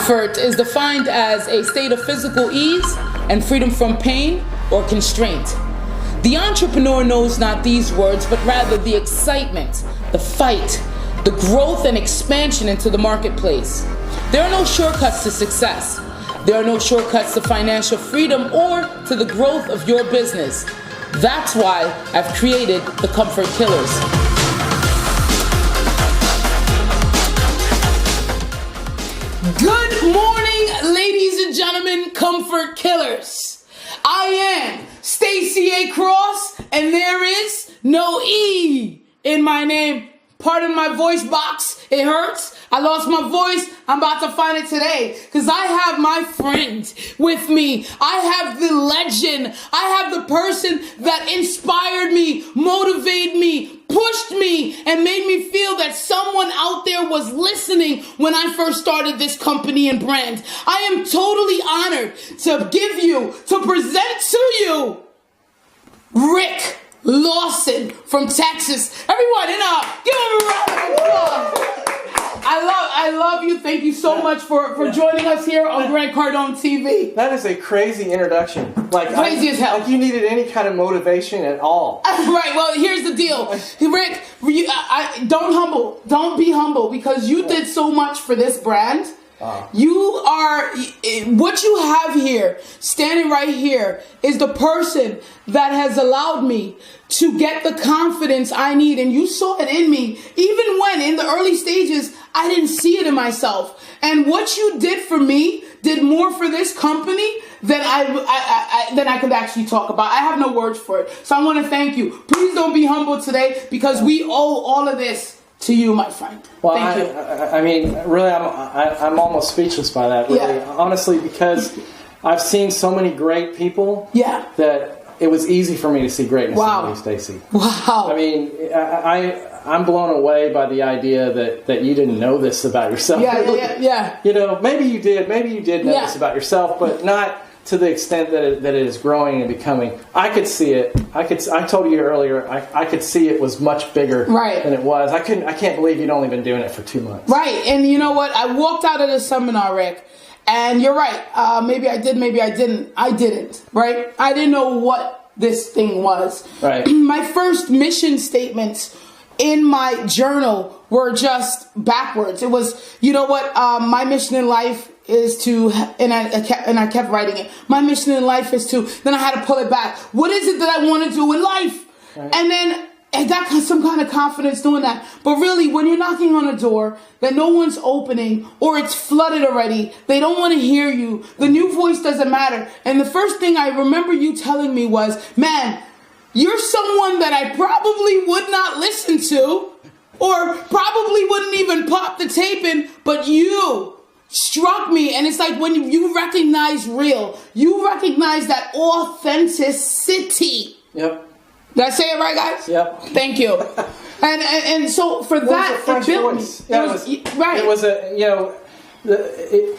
Comfort is defined as a state of physical ease and freedom from pain or constraint. The entrepreneur knows not these words, but rather the excitement, the fight, the growth and expansion into the marketplace. There are no shortcuts to success. There are no shortcuts to financial freedom or to the growth of your business. That's why I've created the Comfort Killers. Good morning, ladies and gentlemen, Comfort Killers. I am Stacy A. Cross, and there is no E in my name. Pardon my voice box, it hurts. I lost my voice. I'm about to find it today because I have my friend with me. I have the legend. I have the person that inspired me, motivated me, pushed me, and made me feel that someone out there was listening when I first started this company and brand. I am totally honored to present to you Rick Lawson from Texas. Everyone, give him a round of applause. I love you. Thank you so much for joining us here on Cardone TV. That is a crazy introduction. Crazy as hell. Like you needed any kind of motivation at all. Right. Well, here's the deal, Rick. Don't be humble because you did so much for this brand. You are, what you have here, standing right here, is the person that has allowed me to get the confidence I need. And you saw it in me, even when in the early stages, I didn't see it in myself. And what you did for me did more for this company than I could actually talk about. I have no words for it. So I want to thank you. Please don't be humble today because we owe all of this to you, my friend. Well, thank you. I mean, really, I'm almost speechless by that. Really, honestly, because I've seen so many great people. Yeah. That it was easy for me to see greatness in you, Stacy. Wow. I mean, I'm blown away by the idea that you didn't know this about yourself. Yeah. You know, maybe you did know this about yourself, but not to the extent that it is growing and becoming. I could see it. I told you earlier, I could see it was much bigger than it was. I can't believe you'd only been doing it for 2 months. Right. And you know what? I walked out of the seminar, Rick, and you're right. Maybe I did, maybe I didn't. I didn't, right? I didn't know what this thing was. Right. My first mission statements in my journal were just backwards. It was, you know what? My mission in life is to, and I kept writing it. My mission in life is to, then I had to pull it back. What is it that I want to do in life? Right. And then I got some kind of confidence doing that. But really, when you're knocking on a door that no one's opening or it's flooded already, they don't want to hear you. The new voice doesn't matter. And the first thing I remember you telling me was, man, you're someone that I probably would not listen to or probably wouldn't even pop the tape in, but you struck me. And it's like when you recognize real, you recognize that authenticity. Yep. Did I say it right, guys? Yep. Thank you. And so for that, it built me. It was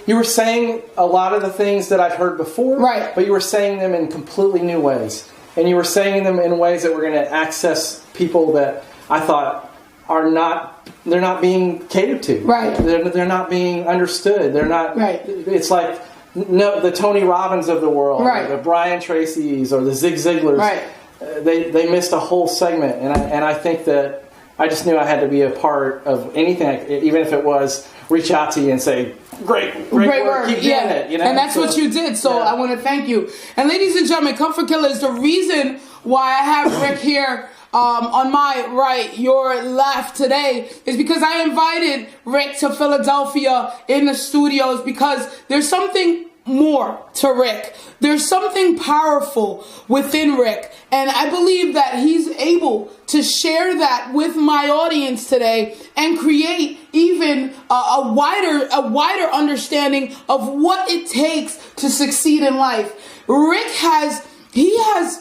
you were saying a lot of the things that I'd heard before, right? But you were saying them in completely new ways. And you were saying them in ways that were going to access people that I thought they're not being catered to. Right. They're not being understood. They're not. Right. It's like the Tony Robbins of the world, right? Or the Brian Tracy's or the Zig Ziglars. Right. They missed a whole segment, and I think that I just knew I had to be a part of anything, even if it was reach out to you and say, great work, keep doing it. You know? And that's what you did, so I want to thank you. And ladies and gentlemen, Comfort Killers, the reason why I have Rick here on my right, your left today is because I invited Rick to Philadelphia in the studios because there's something more to Rick. There's something powerful within Rick, and I believe that he's able to share that with my audience today and create even a wider understanding of what it takes to succeed in life. Rick has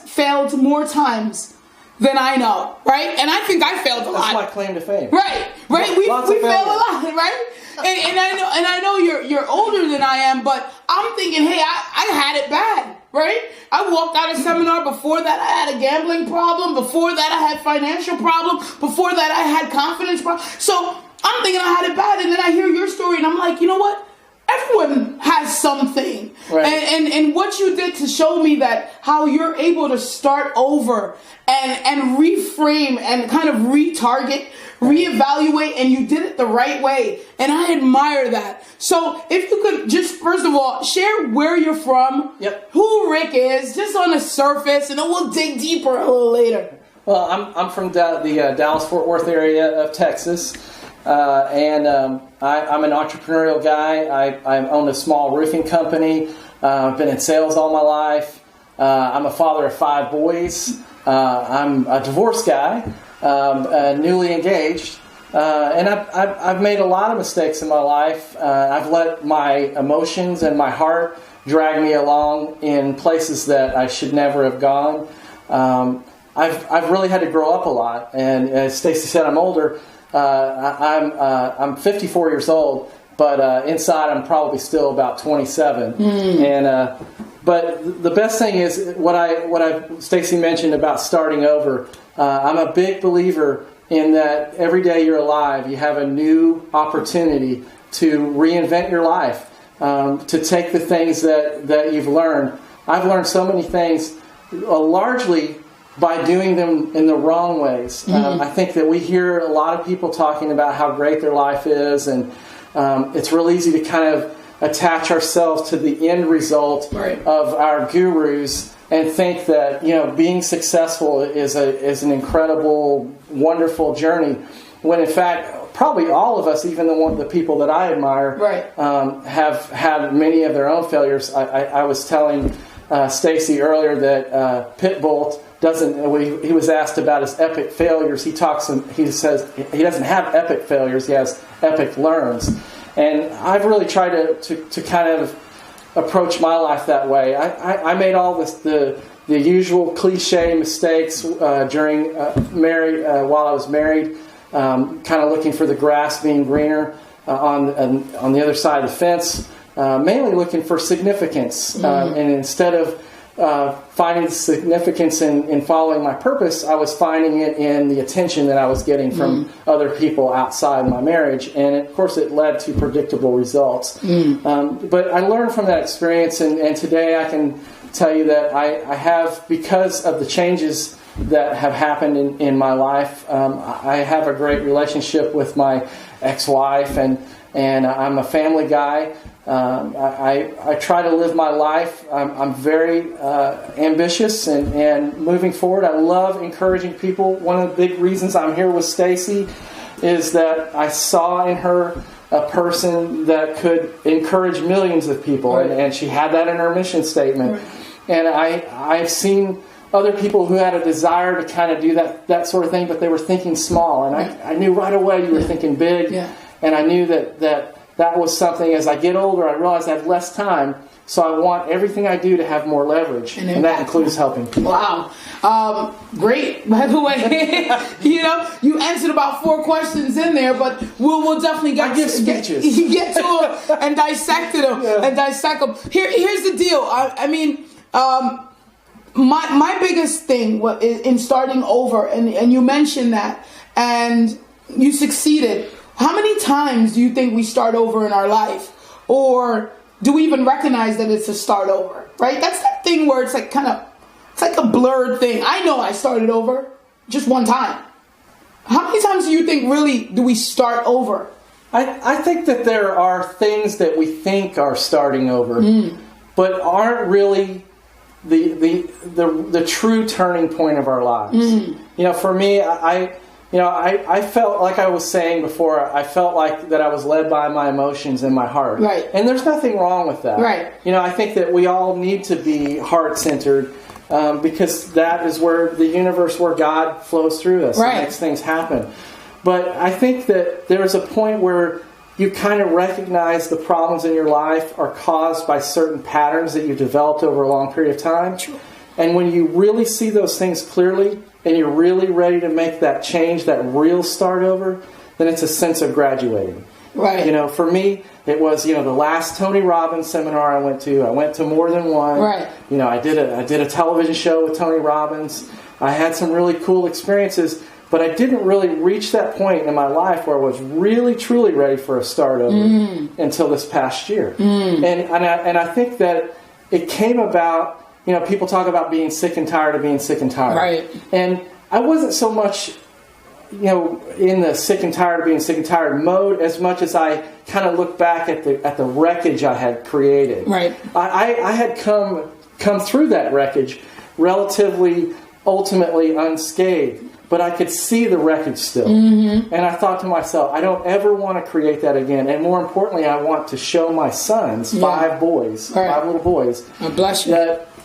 failed more times than I know, right? And I think I failed a lot. That's my claim to fame. Right. We fail a lot, right? And I know you're older than I am, but I'm thinking, hey, I had it bad, right? I walked out of seminar. Before that, I had a gambling problem. Before that, I had financial problem. Before that, I had confidence problem. So I'm thinking I had it bad, and then I hear your story, and I'm like, you know what? Everyone something. Right. And what you did to show me that how you're able to start over and reframe and kind of retarget, reevaluate, and you did it the right way. And I admire that. So if you could just, first of all, share where you're from, who Rick is, just on the surface, and then we'll dig deeper a little later. Well, I'm from the Dallas-Fort Worth area of Texas, and I'm an entrepreneurial guy. I own a small roofing company. I've been in sales all my life. I'm a father of 5 boys. I'm a divorced guy, newly engaged, and I've made a lot of mistakes in my life. I've let my emotions and my heart drag me along in places that I should never have gone. I've really had to grow up a lot, and as Stacy said, I'm older. I'm 54 years old, but inside I'm probably still about 27. And but the best thing is what Stacy mentioned about starting over. I'm a big believer in that every day you're alive, you have a new opportunity to reinvent your life, to take the things that you've learned. I've learned so many things, largely by doing them in the wrong ways. I think that we hear a lot of people talking about how great their life is, and it's real easy to kind of attach ourselves to the end result of our gurus and think that being successful is an incredible, wonderful journey. When in fact, probably all of us, even the people that I admire, have had many of their own failures. I was telling Stacy earlier that Pitbull he was asked about his epic failures. He says he doesn't have epic failures. He has epic learns. And I've really tried to kind of approach my life that way. I made all the usual cliche mistakes during while I was married, kind of looking for the grass being greener on the other side of the fence, mainly looking for significance. And instead of finding significance in following my purpose, I was finding it in the attention that I was getting from other people outside my marriage, and of course it led to predictable results. But I learned from that experience, and today I can tell you that I have, because of the changes that have happened in my life, I have a great relationship with my ex-wife, and I'm a family guy. I try to live my life. I'm very ambitious and moving forward. I love encouraging people. One of the big reasons I'm here with Stacy is that I saw in her a person that could encourage millions of people, and she had that in her mission statement. And I've seen other people who had a desire to kind of do that sort of thing, but they were thinking small, and I knew right away you were thinking big, and I knew that was something. As I get older, I realize I have less time, so I want everything I do to have more leverage, and that includes helping people. Wow. Great, by the way. You answered about 4 questions in there, but we'll definitely get to them and dissect them. Here's the deal. I mean, my biggest thing in starting over, and you mentioned that, and you succeeded. How many times do you think we start over in our life? Or do we even recognize that it's a start over? Right? That's that thing where it's like it's like a blurred thing. I know I started over just one time. How many times do you think really do we start over? I think that there are things that we think are starting over, but aren't really the true turning point of our lives. For me, I felt like I was saying before, I felt like that I was led by my emotions and my heart. Right. And there's nothing wrong with that. Right. I think that we all need to be heart-centered because that is where the universe, where God flows through us and makes things happen. But I think that there's a point where you kind of recognize the problems in your life are caused by certain patterns that you've developed over a long period of time. True. And when you really see those things clearly, and you're really ready to make that change, that real start over, then it's a sense of graduating. Right. For me, it was, the last Tony Robbins seminar I went to more than one. Right. I did a television show with Tony Robbins. I had some really cool experiences, but I didn't really reach that point in my life where I was really, truly ready for a start over until this past year. And I think that it came about, you know, people talk about being sick and tired of being sick and tired. Right. And I wasn't so much, you know, in the sick and tired of being sick and tired mode as much as I kind of look back at the wreckage I had created. Right. I had come through that wreckage relatively, ultimately unscathed, but I could see the wreckage still. And I thought to myself, I don't ever want to create that again. And more importantly, I want to show my sons, 5 boys, 5 little boys, bless you.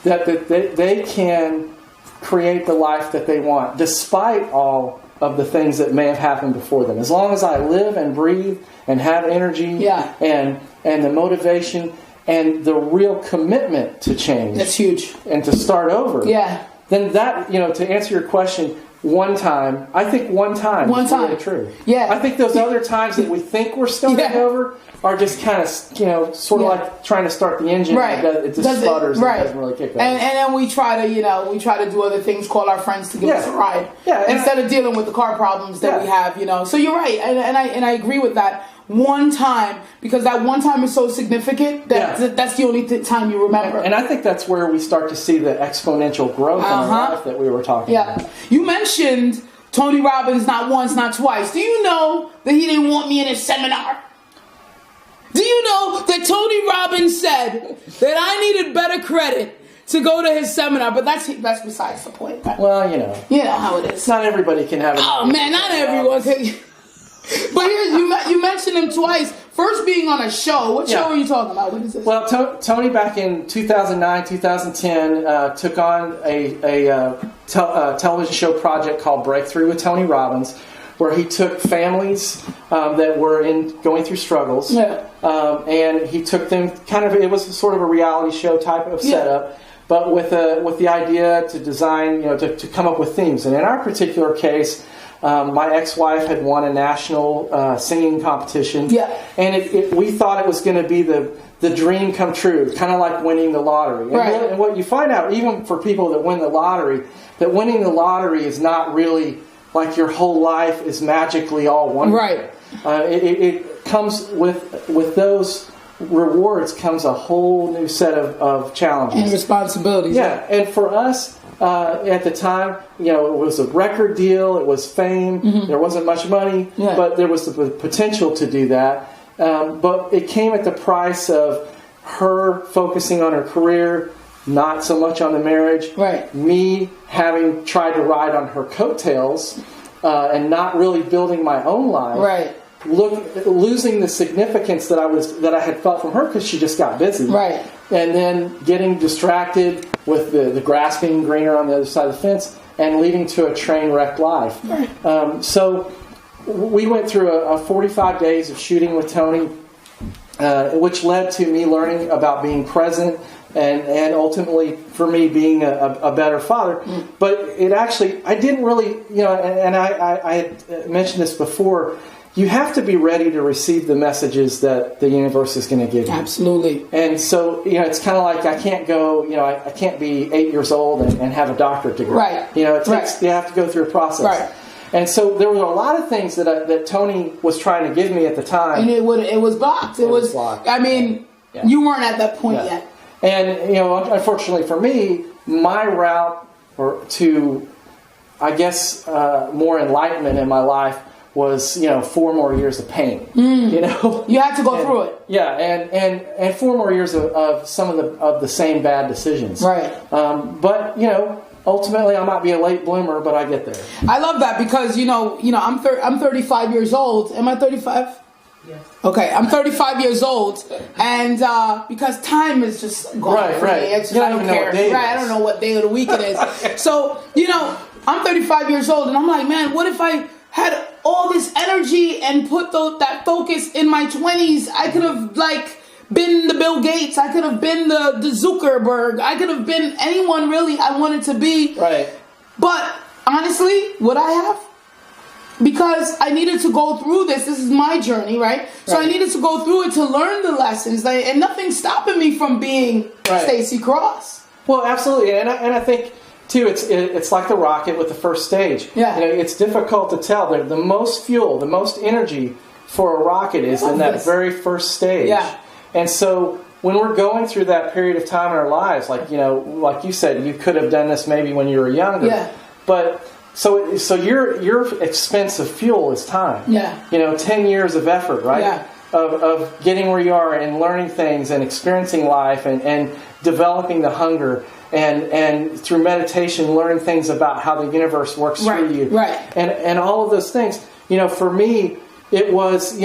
that they can create the life that they want, despite all of the things that may have happened before them. As long as I live and breathe and have energy and the motivation and the real commitment to change. That's huge. And to start over. Yeah. Then that, you know, to answer your question, one time is really true. Yeah. I think those other times that we think we're starting over are just kind of, you know, sort of like trying to start the engine. Right. It just sputters and doesn't really kick over. And then we try to, you know, do other things, call our friends to give us a ride. Yeah. Instead of dealing with the car problems that we have, you know. So you're right. And I agree with that. One time, because that one time is so significant that that's the only time you remember. And I think that's where we start to see the exponential growth in our life that we were talking about. You mentioned Tony Robbins not once, not twice. Do you know that he didn't want me in his seminar? Do you know that Tony Robbins said that I needed better credit to go to his seminar? But that's besides the point. Right? Well, you know how it is. Not everybody can have it. Oh man, not everyone can. But here's you mentioned him twice. First being on a show. What show are you talking about? What is this? Well, Tony back in 2009, 2010 took on a television show project called Breakthrough with Tony Robbins, where he took families that were going through struggles, and he took them it was sort of a reality show type of setup, but with the idea to design, to come up with themes. And in our particular case, my ex-wife had won a national singing competition, and we thought it was going to be the dream come true, kind of like winning the lottery. And what you find out, even for people that win the lottery, that winning the lottery is not really like your whole life is magically all wonderful. Right. It comes with those rewards comes a whole new set of challenges and responsibilities. Yeah, and for us at the time, it was a record deal. It was fame. There wasn't much money, but there was the potential to do that. But it came at the price of her focusing on her career, not so much on the marriage. Right. Me having tried to ride on her coattails and not really building my own life. Right. Losing the significance that I had felt from her because she just got busy. Right. And then getting distracted with the grass being greener on the other side of the fence and leading to a train wrecked life. Right. So we went through a 45 days of shooting with Tony, which led to me learning about being present and ultimately for me being a better father. But it actually, I didn't really, and I had mentioned this before, you have to be ready to receive the messages that the universe is going to give you. Absolutely. And so, it's kind of like I can't go, I can't be 8 years old and have a doctorate degree. Right. It takes, you have to go through a process. Right. And so there were a lot of things that Tony was trying to give me at the time. And it was blocked. It was blocked. I mean, you weren't at that point yet. And, unfortunately for me, my route to, I guess, more enlightenment in my life was 4 more years of pain. You had to go through it. Yeah, and 4 more years of some of the same bad decisions. Right. But ultimately I might be a late bloomer, but I get there. I love that because I'm 35 years old. Am I 35? Yes. Okay, I'm 35 years old, and because time is just gone for me. It's just, I don't care. I don't know what day of the week it is. So I'm 35 years old, and I'm like, man, what if I had all this energy and put that focus in my 20s? I could have been the Bill Gates. I could have been the Zuckerberg. I could have been anyone really I wanted to be. Right. But honestly, would I have? Because I needed to go through this. This is my journey, right? So I needed to go through it to learn the lessons. And nothing's stopping me from being Stacy Cross. Well, absolutely. And I think too, it's like the rocket with the first stage. Yeah. It's difficult to tell. The most fuel, the most energy for a rocket is in that very first stage. Yeah. And so when we're going through that period of time in our lives, like you said, you could have done this maybe when you were younger. Yeah. But so your expense of fuel is time. Yeah. 10 years of effort, right? Yeah. Of getting where you are and learning things and experiencing life and developing the hunger and through meditation learning things about how the universe works through you. Right. And all of those things. For me, it was,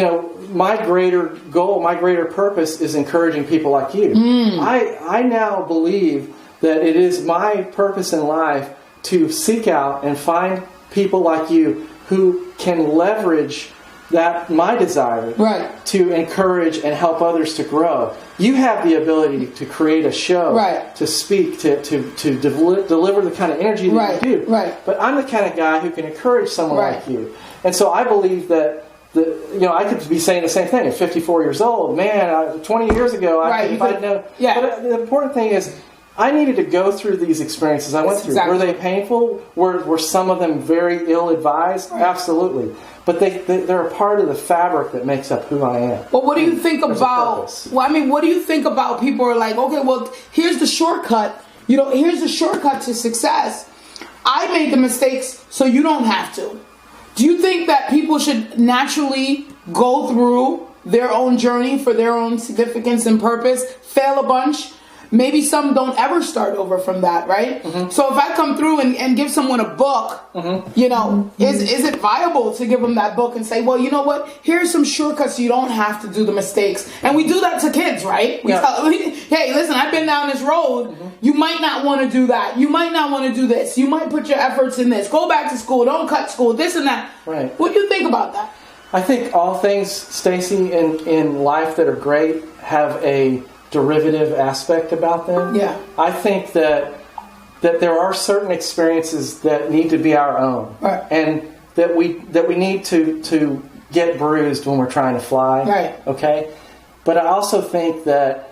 my greater goal, my greater purpose is encouraging people like you. I now believe that it is my purpose in life to seek out and find people like you who can leverage that my desire to encourage and help others to grow. You have the ability to create a show, to speak, to deliver the kind of energy that you do. But I'm the kind of guy who can encourage someone like you. And so I believe that I could be saying the same thing at 54 years old. Man, 20 years ago, if I'd known. Yeah. But the important thing is, I needed to go through these experiences I went through. Exactly. Were they painful? Were some of them very ill-advised? Absolutely. But they're a part of the fabric that makes up who I am. Well, what do you think about? What do you think about people who are like, okay, well, here's the shortcut. Here's the shortcut to success. I made the mistakes, so you don't have to. Do you think that people should naturally go through their own journey for their own significance and purpose, fail a bunch? Maybe some don't ever start over from that, right? Mm-hmm. So if I come through and give someone a book, is it viable to give them that book and say, well, you know what? Here's some shortcuts so you don't have to do the mistakes. And we do that to kids, right? We tell them, hey, listen, I've been down this road. Mm-hmm. You might not want to do that. You might not want to do this. You might put your efforts in this. Go back to school. Don't cut school. This and that. Right. What do you think about that? I think all things, Stacy, in life that are great have a derivative aspect about them. Yeah. I think that there are certain experiences that need to be our own, and that we need to get bruised when we're trying to fly. Right. Okay. But I also think that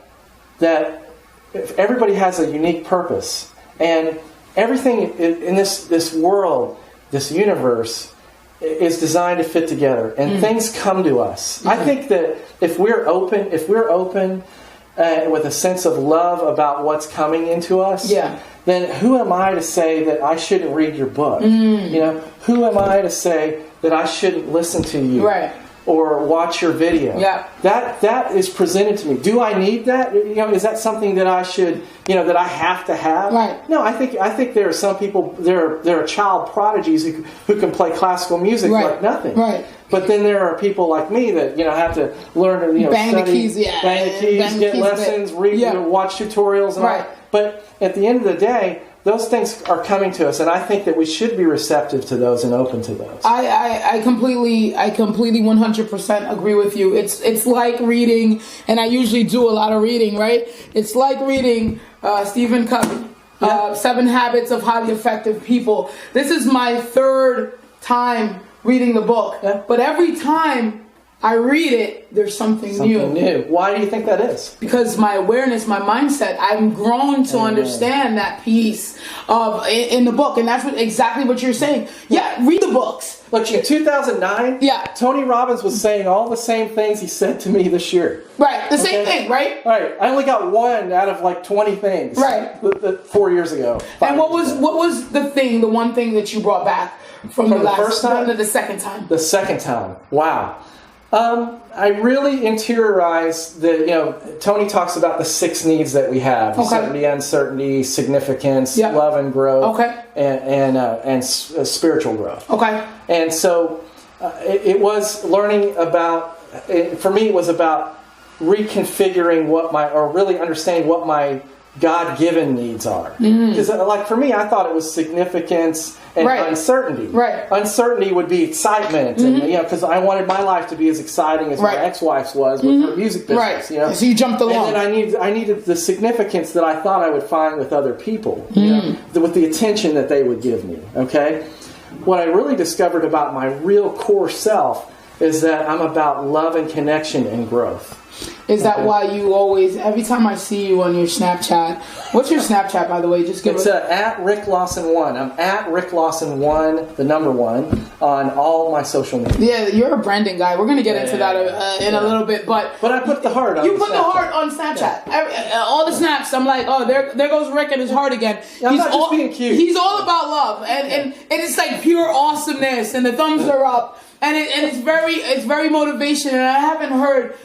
if everybody has a unique purpose, and everything in this world, this universe, is designed to fit together, and things come to us. Mm-hmm. I think that if we're open with a sense of love about what's coming into us, then who am I to say that I shouldn't read your book? Who am I to say that I shouldn't listen to you or watch your video? That is presented to me. Do I need that? Is that something that I should, that I have to have? Right. No, I think there are some people, there are child prodigies who can play classical music like nothing. Right. But then there are people like me that have to learn to bang study, the keys, get lessons, read, watch tutorials, and all. But at the end of the day, those things are coming to us, and I think that we should be receptive to those and open to those. I completely 100% agree with you. It's like reading, and I usually do a lot of reading, right? It's like reading Stephen Covey, 7 Habits of Highly Effective People. This is my 3rd time reading the book, but every time I read it, there's something new. Why do you think that is? Because my awareness, my mindset, I'm grown to understand that piece in the book, and that's exactly what you're saying. Yeah, read the books. Look, in 2009, Tony Robbins was saying all the same things he said to me this year. Right, the same thing, right? Right. I only got 1 out of like 20 things. Right. 4 years ago. And what was the one thing that you brought back from the first time? The second time. The second time. Wow. I really interiorized Tony talks about the 6 needs that we have: certainty, uncertainty, significance, love and growth, and spiritual growth. Okay. And so it was learning about. For me, it was about reconfiguring really understanding what my God-given needs are. Because for me, I thought it was significance and uncertainty. Right. Uncertainty would be excitement, and because I wanted my life to be as exciting as my ex-wife's was with her music business. Right. So you jumped along. And then I needed the significance that I thought I would find with other people, with the attention that they would give me. Okay. What I really discovered about my real core self is that I'm about love and connection and growth. Is that why you always, every time I see you on your Snapchat, what's your Snapchat, by the way? Just give It's at Rick Lawson 1. I'm at Rick Lawson 1, the number 1, on all my social media. Yeah, you're a branding guy. We're going to get into that in a little bit. But I put the heart on You put the heart on Snapchat. All the snaps, I'm like, oh, there goes Rick and his heart again. I'm not just being cute. He's all about love. And it's like pure awesomeness. And the thumbs are up. And it's very motivation, and I haven't heard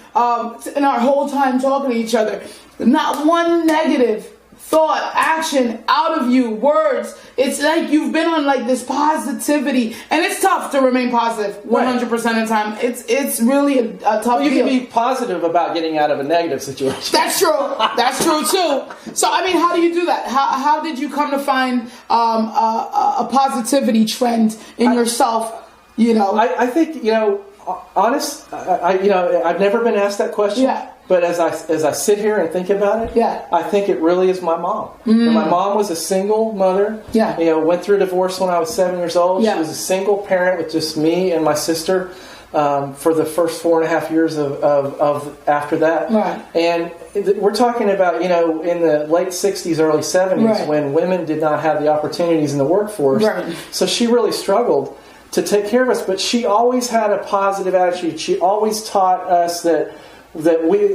in our whole time talking to each other, not one negative thought, action out of you, words. It's like you've been on like this positivity, and it's tough to remain positive 100% of the time. It's really a tough. You can be positive about getting out of a negative situation. That's true. That's true too. So I mean, how do you do that? How did you come to find a positivity trend in yourself? You know, I think, honest. I've never been asked that question. Yeah. But as I sit here and think about it, I think it really is my mom. And my mom was a single mother. Yeah. Went through a divorce when I was 7 years old. Yeah. She was a single parent with just me and my sister for the first 4.5 years of after that. Right. And we're talking about in the late 60s, early 70s when women did not have the opportunities in the workforce. Right. So she really struggled to take care of us, but she always had a positive attitude. She always taught us that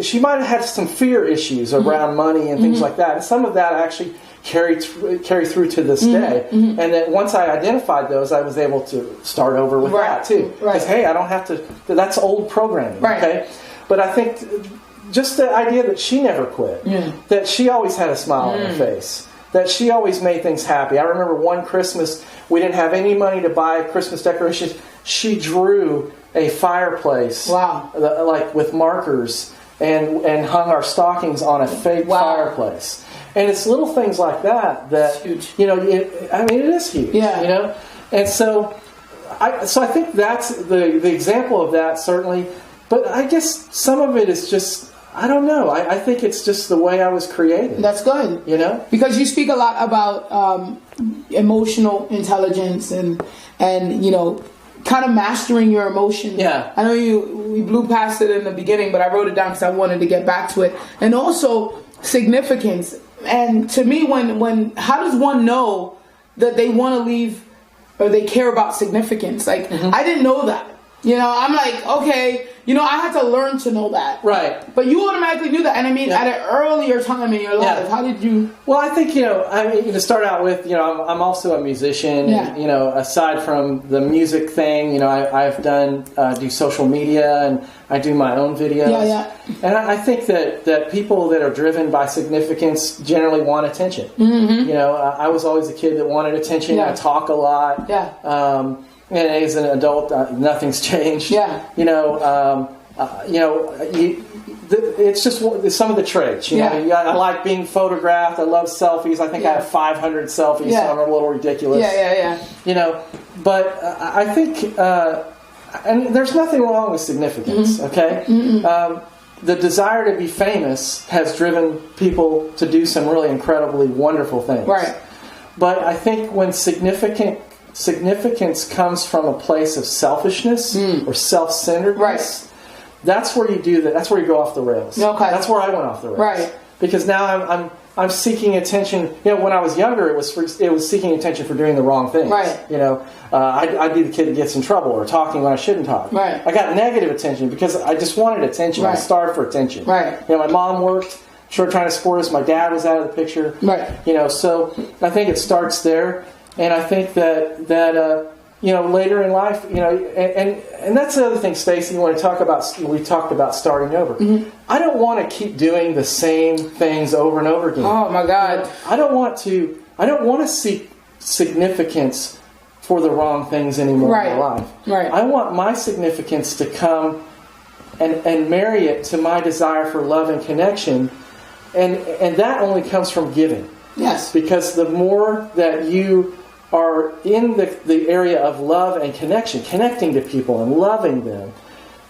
she might have had some fear issues around money and things like that, and some of that actually carry through to this day. And that once I identified those, I was able to start over with that too. Because hey, I don't have to. That's old programming. Okay, but I think just the idea that she never quit, that she always had a smile on her face, that she always made things happy. I remember one Christmas, we didn't have any money to buy Christmas decorations. She drew a fireplace, like with markers, and hung our stockings on a fake fireplace. And it's little things like that huge. It is huge. Yeah. And so I think that's the example of that, certainly. But I guess some of it is just, I don't know. I think it's just the way I was created. That's good. Because you speak a lot about emotional intelligence and kind of mastering your emotions. Yeah. I know we blew past it in the beginning, but I wrote it down because I wanted to get back to it. And also significance. And to me, when how does one know that they want to leave or they care about significance? Like, I didn't know that. I'm like, okay, I had to learn to know that. Right. But you automatically knew that. And I mean, at an earlier time in your life, how did you? Well, I think, to start out with, I'm also a musician. Yeah. And, aside from the music thing, I've do social media and I do my own videos. Yeah, yeah. And I think that people that are driven by significance generally want attention. Mm-hmm. I was always a kid that wanted attention. Yeah. I talk a lot. Yeah. And as an adult, nothing's changed. Yeah. It's just some of the traits. I like being photographed. I love selfies. I think I have 500 selfies, so I'm a little ridiculous. Yeah. But I think, and there's nothing wrong with significance. Okay. The desire to be famous has driven people to do some really incredibly wonderful things. Right. But I think when significance comes from a place of selfishness or self-centeredness, that's where you do that. That's where you go off the rails. Okay. That's where I went off the rails. Right. Because now I'm seeking attention. When I was younger, it was seeking attention for doing the wrong things. Right. I'd be the kid that gets in trouble or talking when I shouldn't talk. Right. I got negative attention because I just wanted attention. Right. I starved for attention. Right. My mom worked, trying to support us. My dad was out of the picture. Right. So I think it starts there. And I think that later in life, and that's the other thing, Stacy, we talked about starting over. Mm-hmm. I don't want to keep doing the same things over and over again. Oh my God. I don't want to seek significance for the wrong things anymore in my life. Right. I want my significance to come and marry it to my desire for love and connection. And that only comes from giving. Yes. Because the more that you are in the area of love and connection, connecting to people and loving them,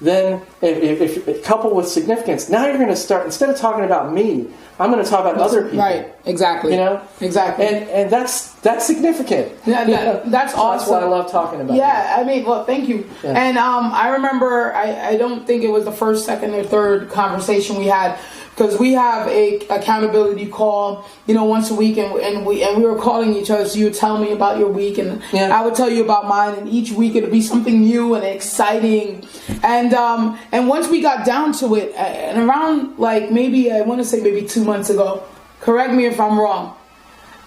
then if coupled with significance, now you're going to start, instead of talking about me, I'm going to talk about other people. Right, exactly. You know? Exactly. And that's significant. Yeah, that's awesome. That's what I love talking about. Yeah, I mean, well, thank you. Yeah. And I remember, I don't think it was the first, second, or third conversation we had, because we have a accountability call, once a week, and we were calling each other. So you would tell me about your week, and I would tell you about mine, and each week it would be something new and exciting. And once we got down to it, and around maybe 2 months ago, correct me if I'm wrong,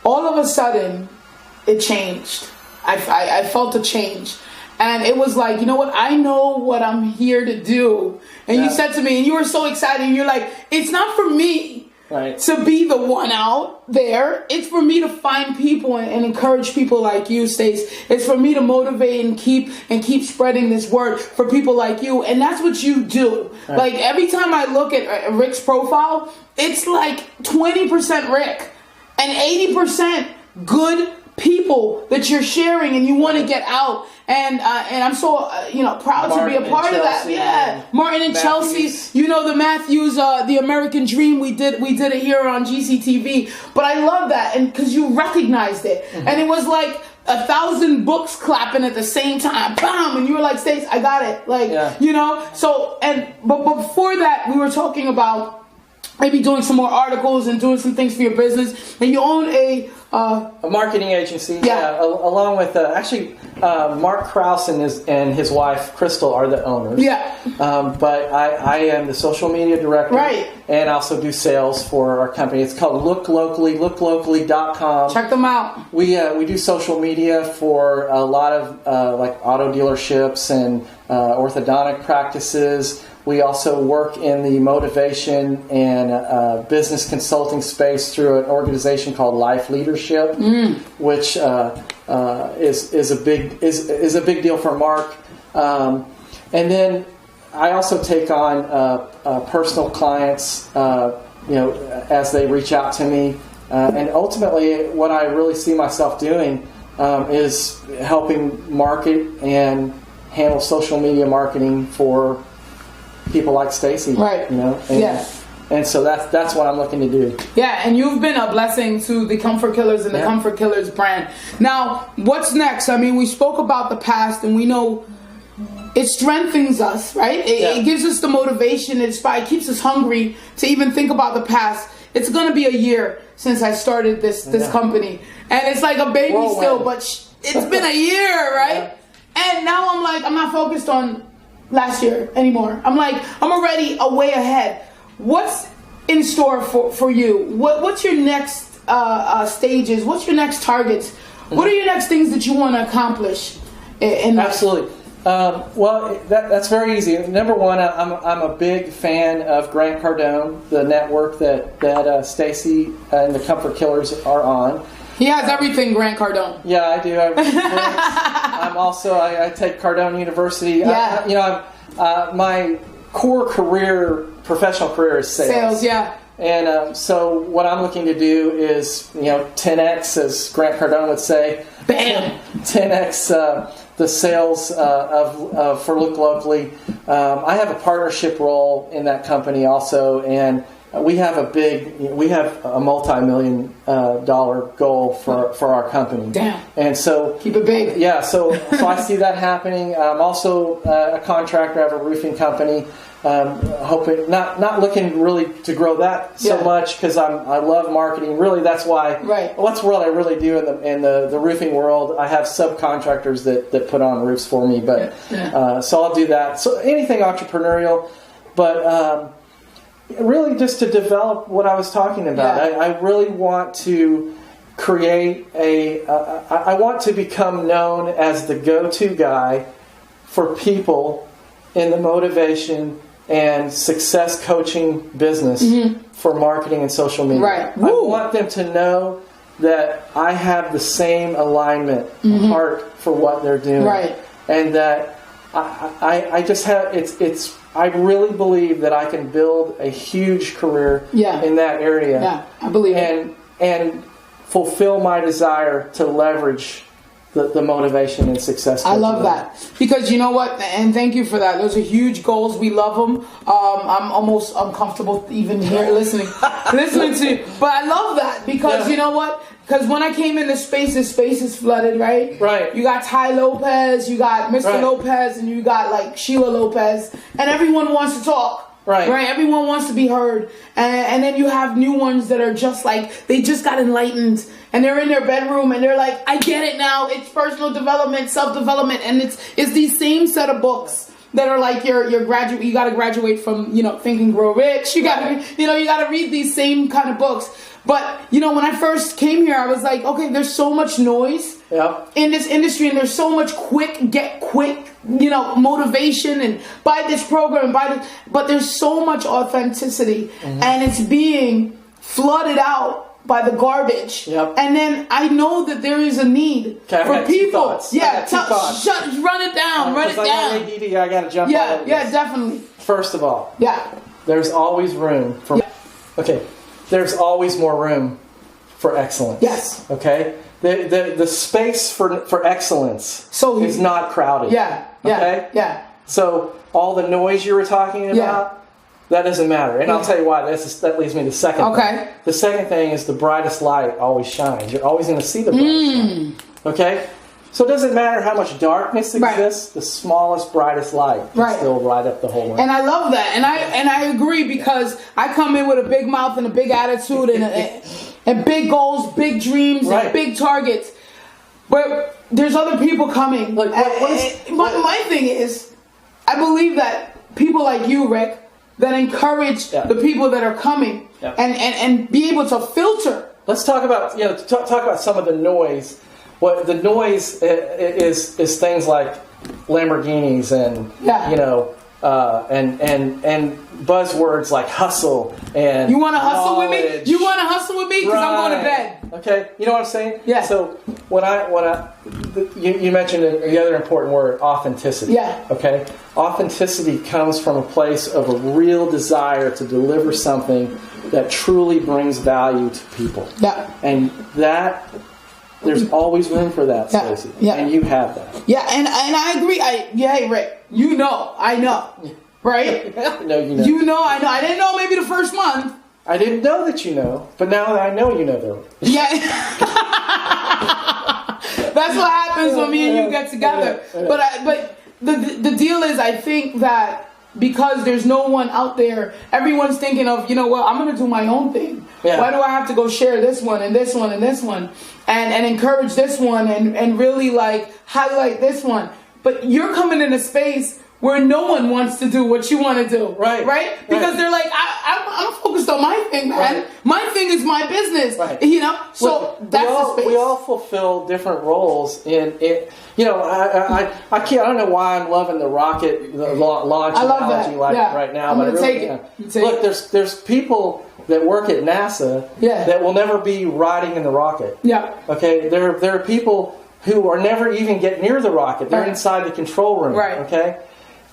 all of a sudden it changed. I felt a change. And it was like, you know what? I know what I'm here to do. And you said to me, and you were so excited, and you're like, it's not for me to be the one out there. It's for me to find people and encourage people like you, Stace. It's for me to motivate and keep spreading this word for people like you. And that's what you do. Right. Like, every time I look at Rick's profile, it's like 20% Rick and 80% good people that you're sharing, and you want to get out. And I'm so proud to be a part of that. Yeah, Martin and Chelsea. The Matthews, the American Dream. We did it here on GCTV. But I love that, and because you recognized it, and it was like 1,000 books clapping at the same time, bam! And you were like, "Stace, I got it." So but before that, we were talking about maybe doing some more articles and doing some things for your business, and you own a marketing agency, along with Mark Krause and his wife Crystal are the owners. Yeah. But I am the social media director, right? And also do sales for our company. It's called Look Locally, looklocally.com. Check them out. We do social media for a lot of like auto dealerships and orthodontic practices. We also work in the motivation and business consulting space through an organization called Life Leadership, which is a big deal for Mark. And then I also take on personal clients, as they reach out to me. And ultimately, what I really see myself doing is helping market and handle social media marketing for people like Stacy, right? And so that's what I'm looking to do. Yeah, and you've been a blessing to the Comfort Killers and the Comfort Killers brand. Now, what's next? I mean, we spoke about the past, and we know it strengthens us, right? It gives us the motivation, it keeps us hungry to even think about the past. It's going to be a year since I started this company, and it's like a baby still, but it's been a year, right? And now I'm like, I'm not focused on last year anymore. I'm already a way ahead. What's in store for you? What's your next stages? What's your next targets? What are your next things that you want to accomplish in life? Absolutely. Well, that's very easy. Number one, I'm a big fan of Grant Cardone, the network that Stacy and the Comfort Killers are on. He has everything, Grant Cardone. Yeah, I do. I'm also, I take Cardone University. Yeah. My core professional career is sales. Yeah. And so what I'm looking to do is, 10x, as Grant Cardone would say. Bam! 10x the sales for Look Locally. I have a partnership role in that company also, and we have a multi-million dollar goal for our company. Damn. And so keep it big. Yeah. So I see that happening. I'm also a contractor. I have a roofing company. Hoping not looking really to grow that so much because I love marketing. Really, that's why. Right. That's what I really do in the roofing world. I have subcontractors that put on roofs for me, but so I'll do that. So anything entrepreneurial, but. Really just to develop what I was talking about. I really want to create I want to become known as the go-to guy for people in the motivation and success coaching business for marketing and social media. Right. I want them to know that I have the same alignment, heart for what they're doing. Right. And that I just have I really believe that I can build a huge career in that area. Yeah, I believe it. And fulfill my desire to leverage the motivation and success. I love that, because you know what, and thank you for that. Those are huge goals. We love them. I'm almost uncomfortable even here listening to you, but I love that, because you know what? Because when I came into space is flooded, right? Right. You got Ty Lopez, you got Mr. Lopez, and you got like Sheila Lopez, and everyone wants to talk. Right. Everyone wants to be heard. And then you have new ones that are just like, they just got enlightened and they're in their bedroom and they're like, I get it now. It's personal development, self-development. And it's these same set of books that are like your graduate, you got to graduate from, Think and Grow Rich. You got to, you got to read these same kind of books. But, when I first came here, I was like, okay, there's so much noise in this industry, and there's so much quick, motivation, and buy this program, but there's so much authenticity, and it's being flooded out by the garbage. And then I know that there is a need for people. Run it down, run it down. I got to jump on it. Yeah, definitely. First of all, there's always room for... Okay. There's always more room for excellence. Yes. Okay? The space for excellence is not crowded. Okay? Yeah. So all the noise you were talking about, that doesn't matter. And I'll tell you why. That leads me to the second thing. The second thing is the brightest light always shines. You're always going to see the brightest light. Okay? So it doesn't matter how much darkness exists, the smallest, brightest light can still light up the whole world. And I love that. And I agree, because I come in with a big mouth and a big attitude and big goals, big dreams, and big targets. But there's other people coming. My thing is, I believe that people like you, Rick, that encourage the people that are coming and be able to filter. Let's talk about talk about some of the noise. What the noise is things like Lamborghinis and and buzzwords like hustle and you want to hustle with me? You want to hustle with me? Because I'm going to bed. Okay, you know what I'm saying? Yeah. So when you mentioned the other important word, authenticity. Yeah. Okay. Authenticity comes from a place of a real desire to deliver something that truly brings value to people. Yeah. And that. There's always room for that, Stacy. Yeah. And you have that. Yeah, and I agree. Hey, Rick, I know. Right? No, you know. You know, I know. I didn't know maybe the first month. I didn't know that you know, but now that I know you know, though. Yeah. That's what happens when me and you get together. But the deal is, I think that because there's no one out there, everyone's thinking of, I'm going to do my own thing. Yeah. Why do I have to go share this one and this one and this one and encourage this one and really highlight this one? But you're coming in a space where no one wants to do what you want to do. Right? Because they're like, I'm focused on my thing, man. Right. My thing is my business. Right. So that's the space. We all fulfill different roles in it. I can't. I don't know why I'm loving the rocket launch analogy right now. I'm going to take it. Look, there's people that work at NASA that will never be riding in the rocket. Yeah. Okay. There are people who are never even get near the rocket. They're inside the control room. Right. Okay.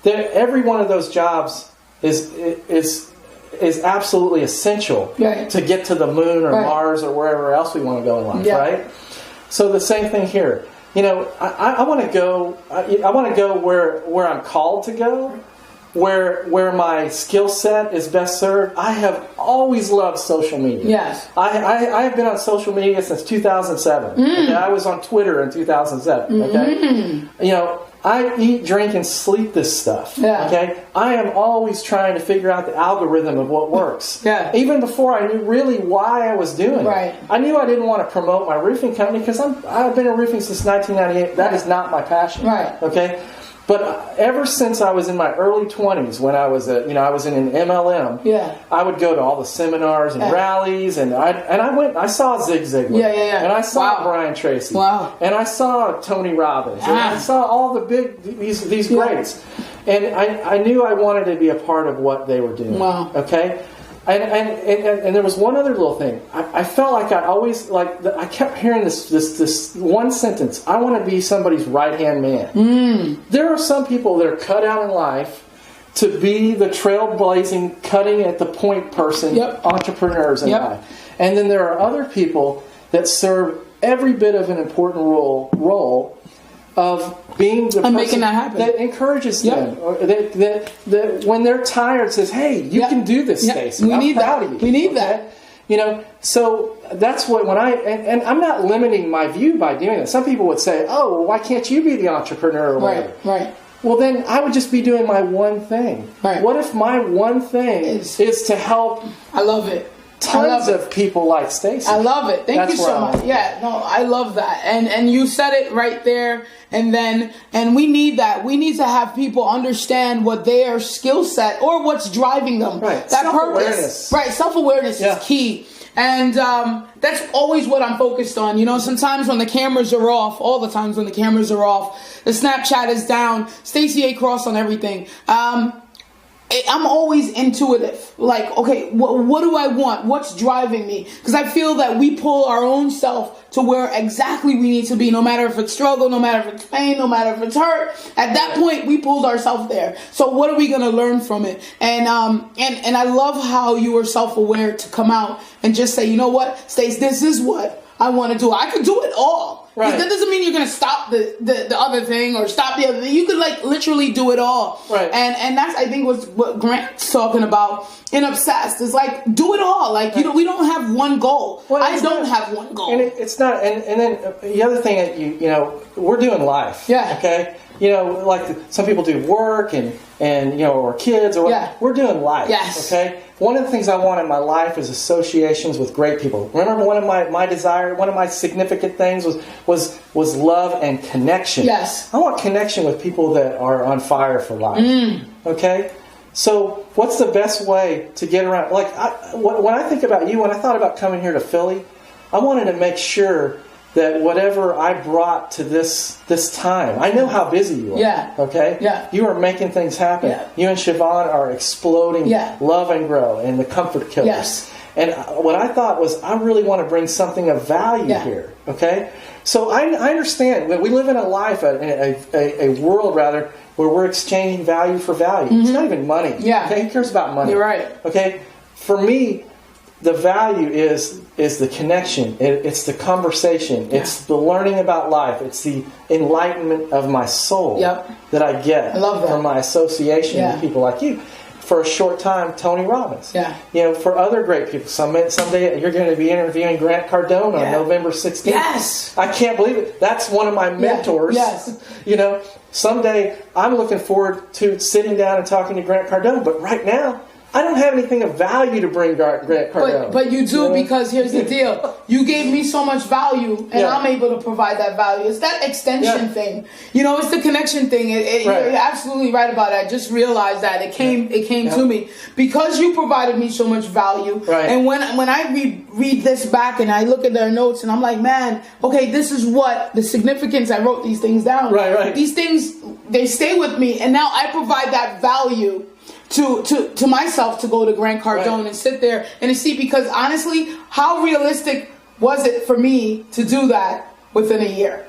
Every one of those jobs is absolutely essential to get to the moon or Mars or wherever else we want to go in life. Right. So the same thing here. I want to go. I want to go where I'm called to go, where my skill set is best served. I have always loved social media. Yes, I have been on social media since 2007. Okay? I was on Twitter in 2007. Okay, I eat, drink, and sleep this stuff. Yeah. Okay, I am always trying to figure out the algorithm of what works. Yeah. Even before I knew really why I was doing it. I knew I didn't want to promote my roofing company because I've been in roofing since 1998. That is not my passion. Right. Okay. But ever since I was in my early 20s, when I was I was in an MLM, I would go to all the seminars and rallies, and I saw Zig Ziglar, and I saw Brian Tracy, and I saw Tony Robbins, and I saw all the these greats, and I knew I wanted to be a part of what they were doing. Wow. Okay. And there was one other little thing. I felt like I always I kept hearing this one sentence. I want to be somebody's right hand man. There are some people that are cut out in life to be the trailblazing, cutting at the point person, entrepreneurs in life. And then there are other people that serve every bit of an important role of being the person making that happen, that encourages them, or that when they're tired says, "Hey, you can do this, Stacy. I'm proud of you." We need that. You know, so that's what when and I'm not limiting my view by doing that. Some people would say, "Oh, well, why can't you be the entrepreneur?" Or whatever. Right. Well, then I would just be doing my one thing. Right. What if my one thing is to help? I love it. Tons of people like Stacy. I love it. Thank you so much. Yeah, no, I love that. And you said it right there. And we need that. We need to have people understand what their skill set or what's driving them. Right. That Self-awareness. purpose. Right. Self-awareness is key. And that's always what I'm focused on. You know, sometimes when the cameras are off, all the times when the cameras are off, the Snapchat is down, Stacy A. Cross on everything. I'm always intuitive. Like, okay, what do I want? What's driving me? Because I feel that we pull our own self to where exactly we need to be, no matter if it's struggle, no matter if it's pain, no matter if it's hurt. At that point, we pulled ourselves there. So what are we going to learn from it? And I love how you were self-aware to come out and just say, you know what, Stace, this is what I want to do. I could do it all. Right. That doesn't mean you're going to stop the other thing or stop the other thing. You could like literally do it all. Right. And that's, I think, what Grant's talking about in Obsessed is like, do it all. Like, you know, we don't have one goal. Well, I don't have one goal. And it's not, and then the other thing that you know, we're doing life. Yeah. Okay. You know, like some people do work and you know, or kids or whatever. We're doing life. Yes. Okay. One of the things I want in my life is associations with great people. Remember, one of my significant things was love and connection. Yes. I want connection with people that are on fire for life. Okay. So, what's the best way to get around? Like, when I think about you, when I thought about coming here to Philly, I wanted to make sure that whatever I brought to this time, I know how busy you are. Yeah. Okay? Yeah. You are making things happen. Yeah. You and Siobhan are exploding Love and Grow and the Comfort Killers. Yes. And what I thought was, I really want to bring something of value here. Okay? So I understand. We live in a life, a world rather, where we're exchanging value for value. It's not even money. Yeah. Okay? Who cares about money? You're right. Okay? For me, the value is the connection. It's the conversation. Yeah. It's the learning about life. It's the enlightenment of my soul that I get from my association with people like you. For a short time, Tony Robbins. Yeah. You know, for other great people. Someday you're going to be interviewing Grant Cardone on November 16th. Yes. I can't believe it. That's one of my mentors. Yes. You know, someday I'm looking forward to sitting down and talking to Grant Cardone. But right now, I don't have anything of value to bring Grant Cardone. But you do, because here's the deal. You gave me so much value, and I'm able to provide that value. It's that extension thing. You know, it's the connection thing. You're absolutely right about it. I just realized that. It came to me. Because you provided me so much value. Right. And when I read this back and I look at their notes, and I'm like, man, okay, this is what the significance. I wrote these things down. Right. These things, they stay with me, and now I provide that value to myself to go to Grant Cardone and sit there and to see, because honestly, how realistic was it for me to do that within a year?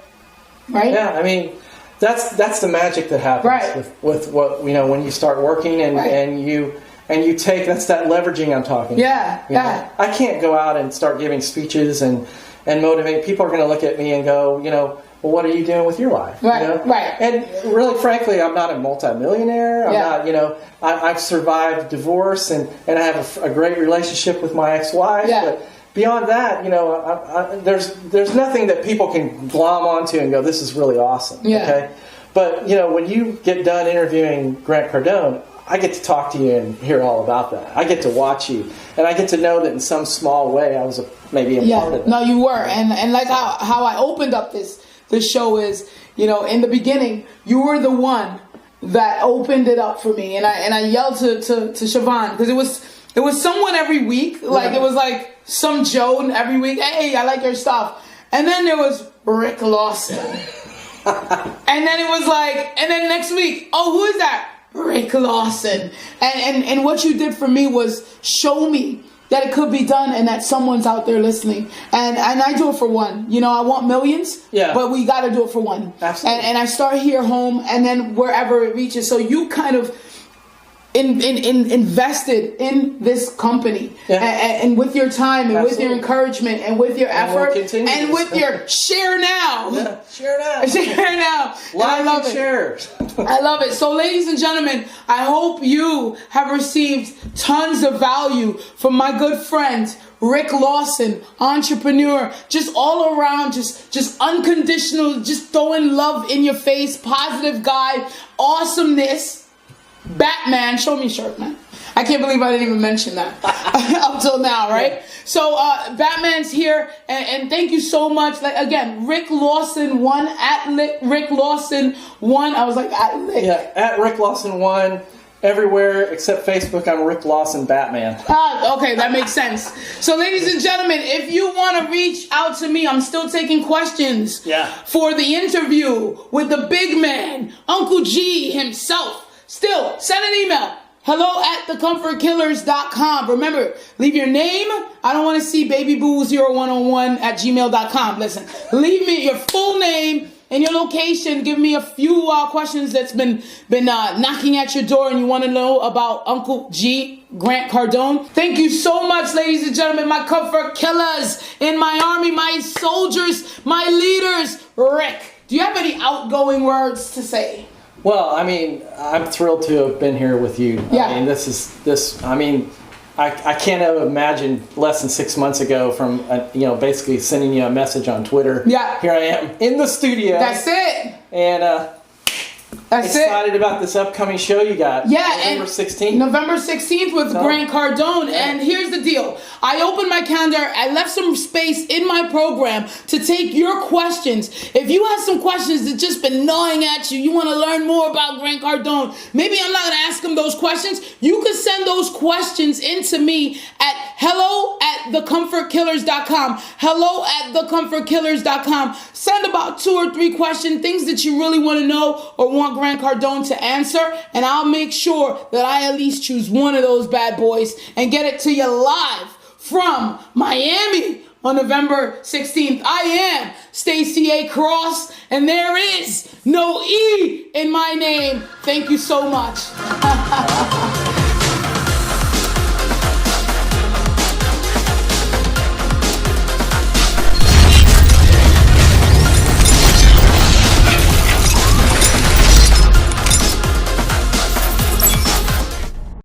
Right? Yeah, I mean, that's the magic that happens with what, you know, when you start working and you take, that's that leveraging I'm talking about. You know? I can't go out and start giving speeches and motivate. People are going to look at me and go, you know, well, what are you doing with your life? Right, you know? right. And really, frankly, I'm not a multimillionaire. I'm not, you know, I've survived divorce and I have a great relationship with my ex-wife. Yeah. But beyond that, you know, there's nothing that people can glom onto and go, this is really awesome. Yeah. Okay. But, you know, when you get done interviewing Grant Cardone, I get to talk to you and hear all about that. I get to watch you, and I get to know that in some small way I was maybe a part of it. No, you were. And like how I opened up this show is, you know, in the beginning, you were the one that opened it up for me, and I yelled to Siobhan, because it was someone every week, like it was like some Joe every week. Hey, I like your stuff, and then there was Rick Lawson, and then it was like, and then next week, oh, who is that? Rick Lawson, and what you did for me was show me that it could be done and that someone's out there listening. And I do it for one. You know, I want millions, but we got to do it for one. Absolutely. And I start here home and then wherever it reaches. So you kind of invested in this company, and with your time and with your encouragement and with your effort and with your share now. Yeah, share now. Share now. I love it. Share. I love it. So, ladies and gentlemen, I hope you have received tons of value from my good friend, Rick Lawson, entrepreneur, just all around, just unconditional, just throwing love in your face, positive guy, awesomeness. Batman, show me shirt, man. I can't believe I didn't even mention that up till now, right? Yeah. So Batman's here, and thank you so much. Like again, Rick Lawson 1 at Rick Lawson 1. I was like at Rick Lawson 1. Everywhere except Facebook, I'm Rick Lawson Batman. Okay, that makes sense. So, ladies and gentlemen, if you want to reach out to me, I'm still taking questions for the interview with the big man, Uncle G himself. Still, send an email. hello@thecomfortkillers.com. Remember, leave your name. I don't want to see babyboo0101@gmail.com. Listen, leave me your full name and your location. Give me a few questions that's been knocking at your door and you want to know about Uncle G, Grant Cardone. Thank you so much, ladies and gentlemen, my comfort killers in my army, my soldiers, my leaders. Rick, do you have any outgoing words to say? Well, I mean, I'm thrilled to have been here with you. Yeah. I mean, I can't have imagined less than 6 months ago from, basically sending you a message on Twitter. Yeah. Here I am in the studio. That's it. And excited about this upcoming show you got. Yeah. November 16th. November 16th with Grant Cardone. Yeah. And here's the deal. I opened my calendar. I left some space in my program to take your questions. If you have some questions that just been gnawing at you, you want to learn more about Grant Cardone, maybe I'm not going to ask him those questions. You can send those questions into me at hello@thecomfortkillers.com. hello@thecomfortkillers.com. Send about 2 or 3 questions, things that you really want to know or want Grant Cardone to answer, and I'll make sure that I at least choose one of those bad boys and get it to you live from Miami on November 16th. I am Stacy A. Cross, and there is no E in my name. Thank you so much.